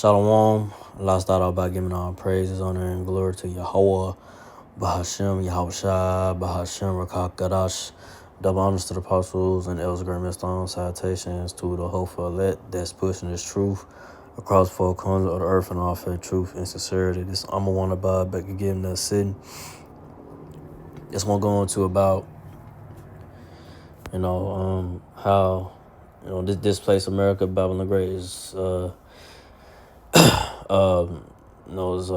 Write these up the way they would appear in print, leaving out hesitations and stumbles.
Shalom. Allah start out by giving all praises, honor, and glory to Yahweh, Bahashem, Yahushua, Bahashem, Rakak Gadash. Double honors to the apostles and elders, great millstone. Salutations to the hopeful elect that's pushing this truth across four corners of the earth and all faith, truth, and sincerity. This I'm a one about back again that sitting. Just want to go into about, how, this place, America, Babylon the Great, is, is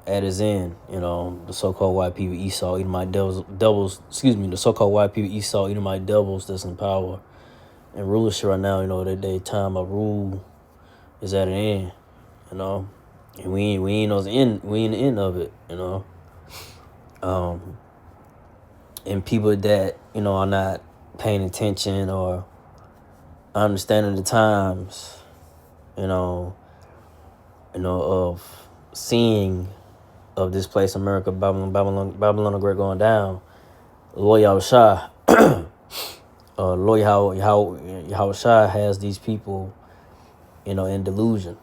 at his end. The so-called white people, Esau, Edomite the so-called white people, Esau, Edomite devils that's in power and rulership right now. Their time of rule is at an end. And we ain't know the end. We ain't the end of it. And people that are not paying attention or understanding the times, of seeing of this place, America, Babylon the Great going down. Lord Yahushua, Lord Yahushua has these people, in delusion,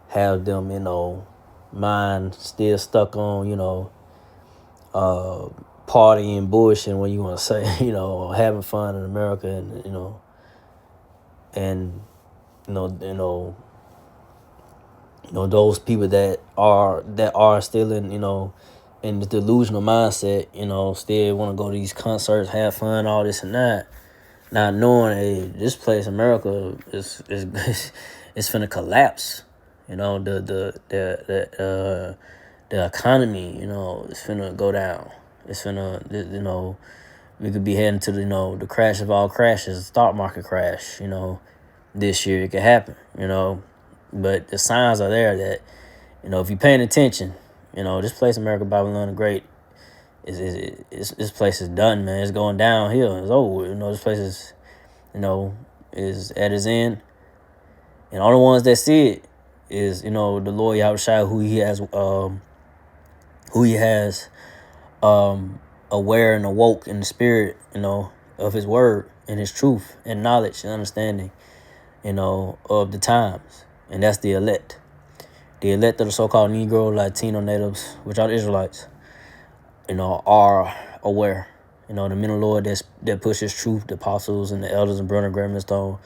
have them, mind still stuck on, partying, bullshitting, what you want to say, having fun in America, and those people that are still in the delusional mindset, still want to go to these concerts, have fun, all this and that, not knowing, hey, this place, America, is it's finna collapse. The economy, is finna go down. It's finna, we could be heading to the crash of all crashes, the stock market crash. This year it could happen. But the signs are there that, if you're paying attention, this place, America, Babylon the Great, this place is done, man. It's going downhill. It's over. This place is at its end. And all the ones that see it is, the Lord Yahushua, who he has aware and awoke in the spirit, of his word and his truth and knowledge and understanding, of the times. And that's the elect. The elect of the so-called Negro, Latino natives, which are the Israelites, are aware. The men of the Lord that pushes truth, the apostles and the elders and brother Graham and Stone.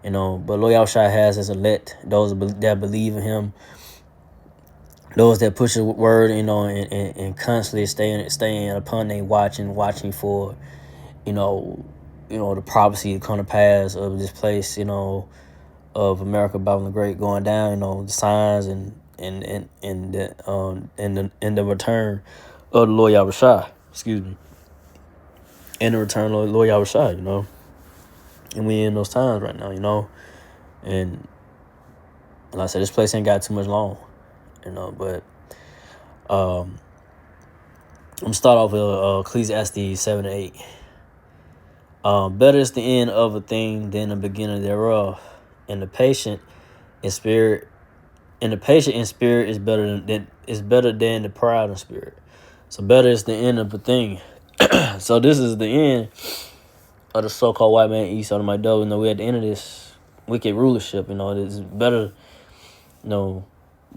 But Lord Yahushua has as elect those that believe in him, those that push the word, and constantly staying upon their watching for, the prophecy to come to pass of this place, of America, Babylon the Great going down, the signs and the return of the Lord Yahushua, and the return of the Lord Yahushua, and we in those times right now, and like I said, this place ain't got too much long, but I'm gonna start off with Ecclesiastes 7-8. Better is the end of a thing than the beginning thereof, and the patient in spirit is better than the proud in spirit. So better is the end of a thing. So this is the end of the so-called white man Esau and my devil. We at the end of this wicked rulership. It's better. We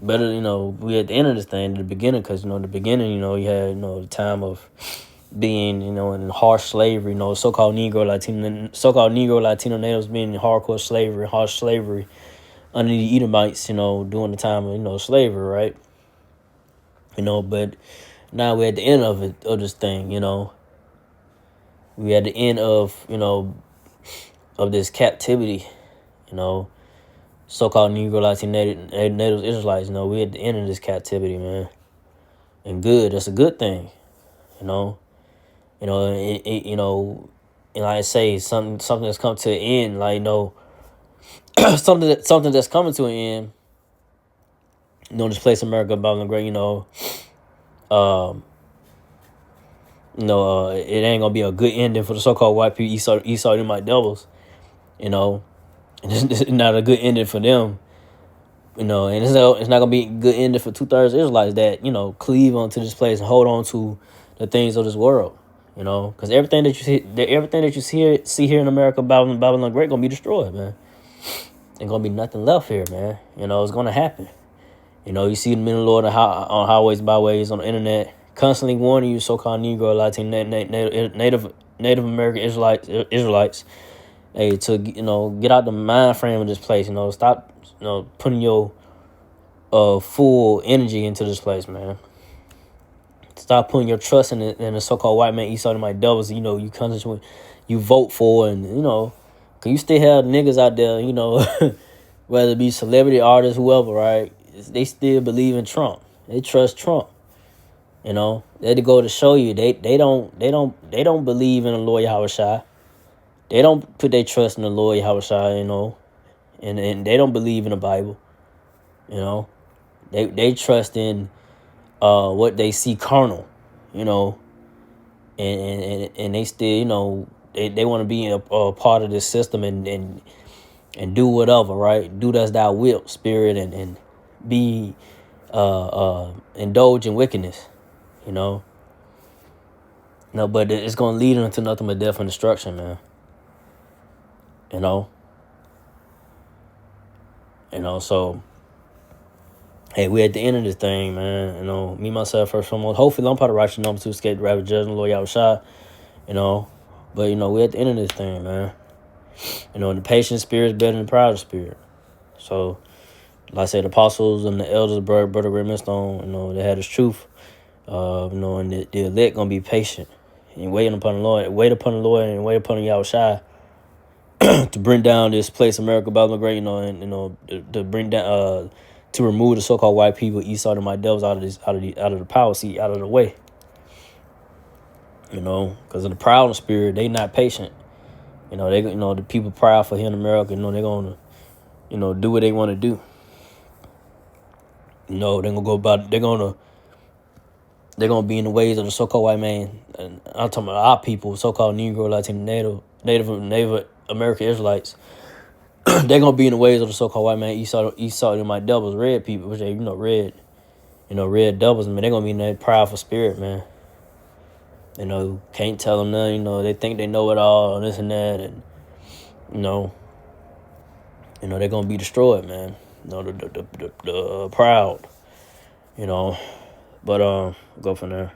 at the end of this thing, the beginning, because the beginning, you had the time of being in harsh slavery. So-called Negro Latino natives being in hardcore slavery, harsh slavery under the Edomites. During the time of slavery, right? But now we're at the end of this thing. We at the end of of this captivity. So-called Negro Latino natives Israelites. We at the end of this captivity, man. And good. That's a good thing. And like I say, something that's come to an end, something that's coming to an end. This place, America, Babylon Great, it ain't gonna be a good ending for the so-called white people, Esau, Edomite devils, and it's not a good ending for them, and it's not gonna be a good ending for 2/3 Israelites that cleave onto this place and hold on to the things of this world, because everything that you see here in America, Babylon Great, gonna be destroyed, man. Ain't gonna be nothing left here, man. It's gonna happen. You see the men of the Lord on highways, byways, on the internet, constantly warning you, so-called Negro, Latino, Native American Israelites, hey, to get out the mind frame of this place. Stop, putting your full energy into this place, man. Stop putting your trust in the so-called white man, Esau, and my devils. You constantly you vote for, and cause you still have niggas out there, whether it be celebrity artists, whoever, right? They still believe in Trump. They trust Trump. They go to show you they don't believe in the Lord Yahweh Shai. They don't put their trust in the Lord Yahweh Shai, and they don't believe in the Bible. They trust in what they see carnal, and they still, they want to be a part of this system and do whatever, right? Do thus thou wilt, spirit, and be indulge in wickedness, No, but it's gonna lead them to nothing but death and destruction, man. So hey, we at the end of this thing, man. Me, myself, first and foremost. Hopefully, I'm part of righteous number 2, escape the rapid judgment, Lord Yahweh Shai. But we at the end of this thing, man. The patient spirit is better than the proud spirit. So, like I said, the apostles and the elders, brother Red Millstone, they had this truth. And the elect gonna be patient and waiting upon the Lord, and wait upon Yahweh Shai to bring down this place, America, Babylon Great, to bring down, to remove the so-called white people, Esau and my devils out of the power seat, out of the way. Because of the proud spirit, they not patient. The people proud for here in America. They're gonna, do what they want to do. They're gonna go about. They're gonna be in the ways of the so-called white man. And I'm talking about our people, so-called Negro, Latino, Native American Israelites. They're gonna be in the ways of the so-called white man, Esau and my devils, red people, which they, red devils, man. They're gonna be in that prideful spirit, man. Can't tell them nothing. They think they know it all, and this and that, and they're gonna be destroyed, man. The proud, But go from there.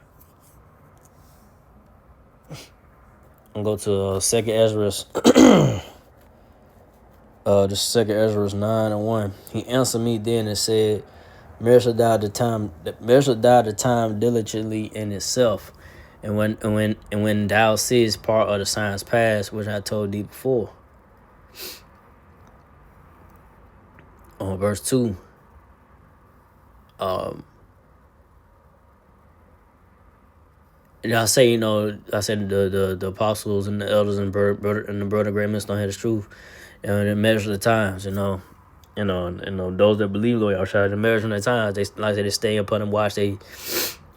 I'm gonna go to Second Ezra, the Second Ezra 9:1. He answered me then and said, measure thou the time diligently in itself, and when thou seest part of the signs past, which I told thee before. On verse 2. And I say, I said the apostles and the elders and the brother Great Millstone had the truth, and they measure the times, those that believe Lord Yahweh, they measure the times. They like they stay upon and watch. They,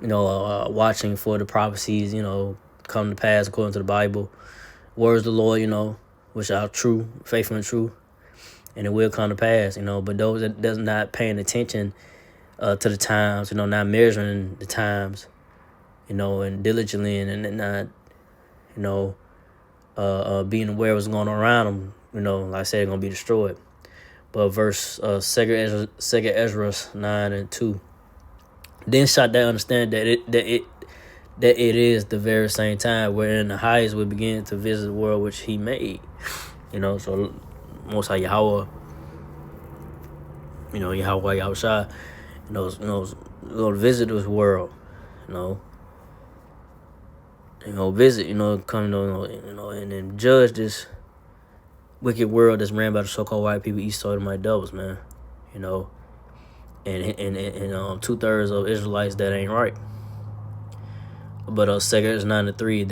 watching for the prophecies, come to pass according to the Bible, words of the Lord, which are true, faithful and true, and it will come to pass, But those that does not paying attention to the times, not measuring the times, and diligently and not, being aware of what's going on around them, like I said, they're going to be destroyed. But verse 2 Ezra 9:2. Then shalt thou understand that it is the very same time wherein the highest will begin to visit the world which he made. So Most High Yahweh, Yahweh Yahushua, go visit this world, visit, come, and then judge this wicked world that's ran by the so-called white people, Esau and my devils, man. And 2/3 of Israelites that ain't right. But 2 Ezra 9:3.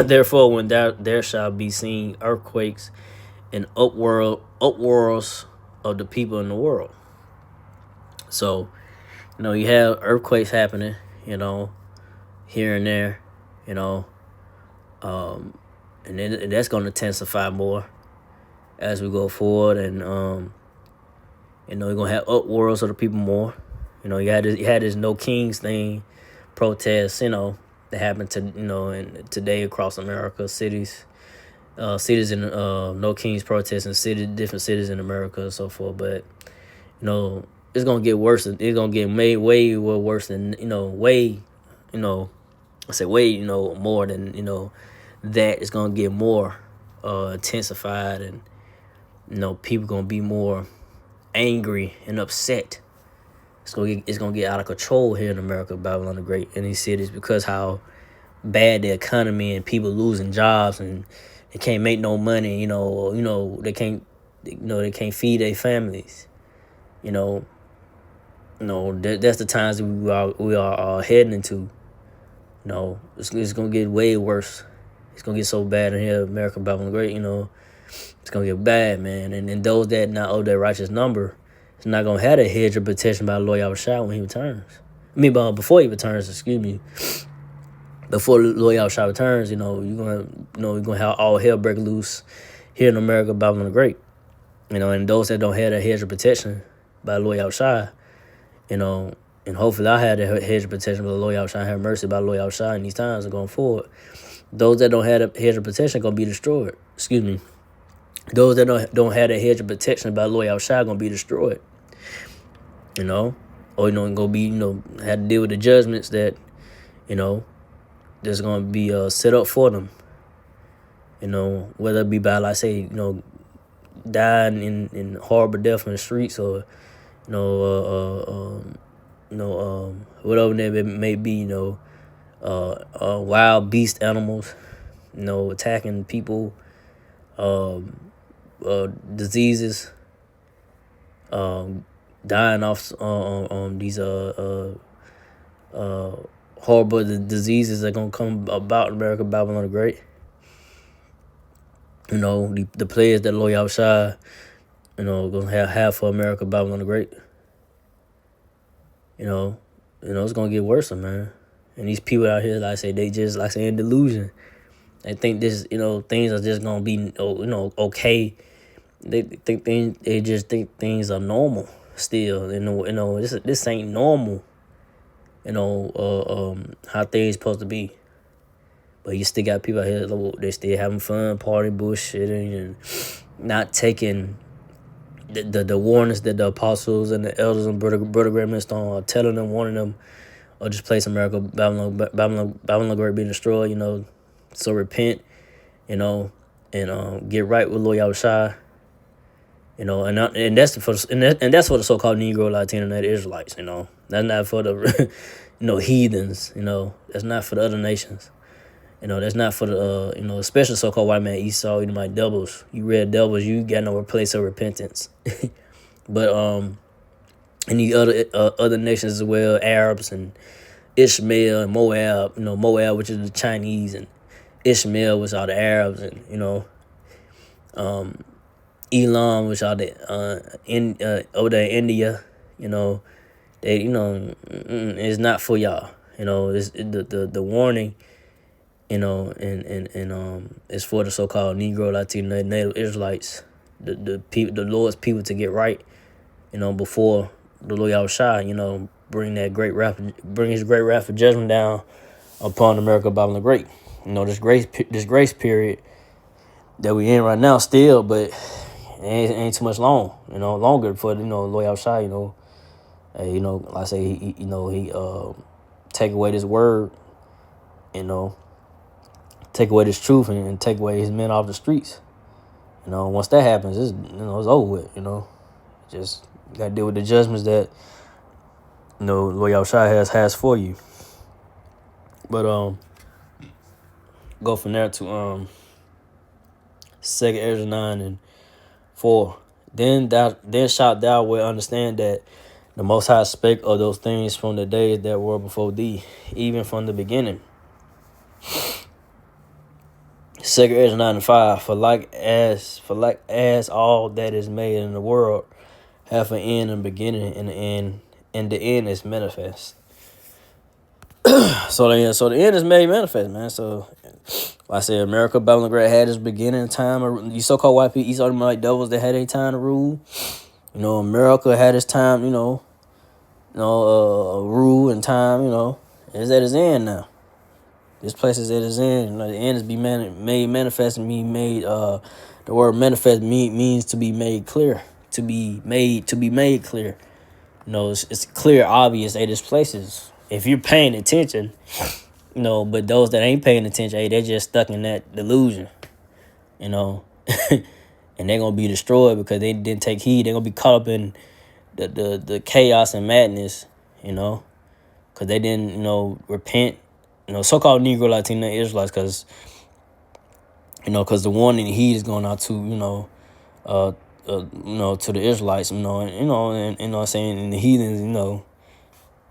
Therefore, when there shall be seen earthquakes and upwars of the people in the world. So, you have earthquakes happening, here and there, and then that's going to intensify more as we go forward, and you're going to have upwars of the people more. You had this no kings thing, protests, that happened to, today across America, cities, cities in no kings protests in different cities in America and so forth. But it's gonna get worse. It's gonna get way worse than way you know I say way more than that. It's gonna get more intensified, and people gonna be more angry and upset. It's gonna get out of control here in America, Babylon the Great, in these cities, because how bad the economy and people losing jobs, and they can't make no money. They can't they can't feed their families. You know, that's the times that we are heading into. It's gonna get way worse. It's gonna get so bad in here, America, Babylon the Great. It's gonna get bad, man. And those that not owe their righteous number, it's not gonna have a hedge of protection by the Lord Yahushua when he returns. I mean, but before he returns, excuse me. Before the Lord Yahushua returns, you're gonna have all hell break loose here in America, Babylon the Great. And those that don't have that hedge of protection by the Lord Yahushua, and hopefully I had a hedge of protection by the Lord Yahushua, have mercy by the Lord Yahushua in these times and going forward. Those that don't have a hedge of protection are gonna be destroyed. Excuse me. Those that don't have a hedge of protection by the Lord Yahushua are gonna be destroyed. Or gonna be have to deal with the judgments that that's gonna be set up for them. Whether it be by, like, say, dying in horrible death in the streets, or whatever that may be, wild beast animals, attacking people, diseases, dying off these horrible diseases that are gonna come about in America, Babylon the Great. The players that Lord Yahushua, gonna have for America, Babylon the Great. It's gonna get worse, man. And these people out here, like I say, they just, like I say, in delusion. They think this, things are just gonna be, okay. They just think things are normal still. This ain't normal. How things supposed to be. But you still got people out here, they still having fun, party, bullshitting, and not taking the warnings that the apostles and the elders and Brother Graham and Stone are telling them, warning them, or just place America, Babylon the Great being destroyed. So repent, and get right with Lord Yahushua. And that's for the so-called Negro, Latino, and Israelites. That's not for the heathens. That's not for the other nations. That's not for the especially so-called white man Esau, my devils. You red devils, you got no place of repentance. But and the other nations as well, Arabs and Ishmael and Moab. Moab, which is the Chinese, and Ishmael, which are the Arabs, and Elam, which are the over there in India. They it's not for y'all. It's the warning. And it's for the so-called Negro, Latino, Native Israelites, the people, the Lord's people, to get right, before the Lord Yahushua, bring his great wrath of judgment down upon America, Babylon the Great. This grace period that we in right now still, but it ain't too much longer for Lord Yahushua. Like I say, he take away this word, take away this truth, and take away his men off the streets. Once that happens, it's over with. Just got to deal with the judgments that Lord Yahushua has for you. But go from there to 2 Ezra 9:4. Then shalt thou well understand that the Most High spake of those things from the days that were before thee, even from the beginning. 2 Ezra 9:5. For like as all that is made in the world have an end and beginning, and the end is manifest. So the end is made manifest, man. So, like I said, America, Babylon the Great had its beginning time. You so-called white people, Esau, like devils, they had a time to rule. America had its time, rule and time. It's at its end now. This place is at its end. Like, the end is made manifest and be made. The word manifest means to be made clear. To be made clear. It's clear, obvious. Hey, this place is. If you're paying attention, but those that ain't paying attention, hey, they're just stuck in that delusion. And they're gonna be destroyed because they didn't take heed. They're gonna be caught up in the chaos and madness, because they didn't, repent. So-called Negro, Latino, Israelites, because the warning and heed is going out to, to the Israelites, and what I'm saying, and the heathens,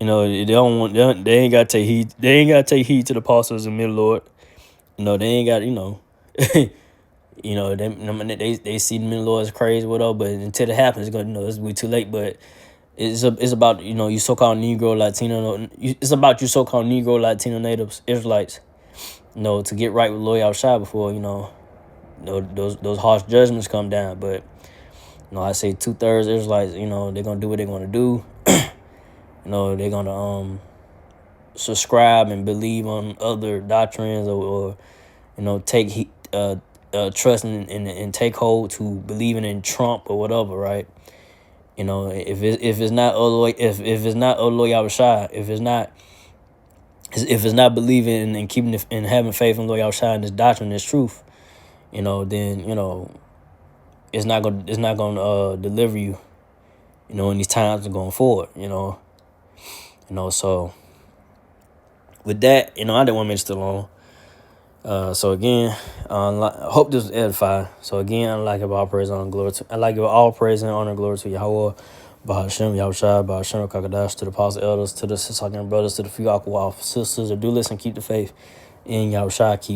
they don't want, they ain't gotta take heed. They ain't gotta take heed to the apostles and middle Lord. They ain't got, they see the middle Lord as crazy, whatever. But until it happens, it's gonna, it's be too late. But it's about you so-called Negro, Latino. It's about you so-called Negro, Latino, natives, Israelites. To get right with Lord Yahushua before those harsh judgments come down. But I say 2/3 Israelites. They're gonna do what they're gonna do. They're gonna subscribe and believe on other doctrines, or take trust and take hold to believing in Trump or whatever, right? If it's not if it's not Lord Yahushua, if it's not believing and keeping and having faith in Lord Yahushua and this doctrine, this truth, then it's not gonna deliver you, in these times going forward, So with that, I didn't want to make it still long. So again, I hope this was edifying. So again, I like all praise and honor, glory to. I like all praise and honor, glory to Yahweh, Bahashem, Yahushua, Bahashem, Kakadash, to the apostle elders, to the sister brothers, to the few Aqua sisters that do listen, keep the faith in Yahushua, keep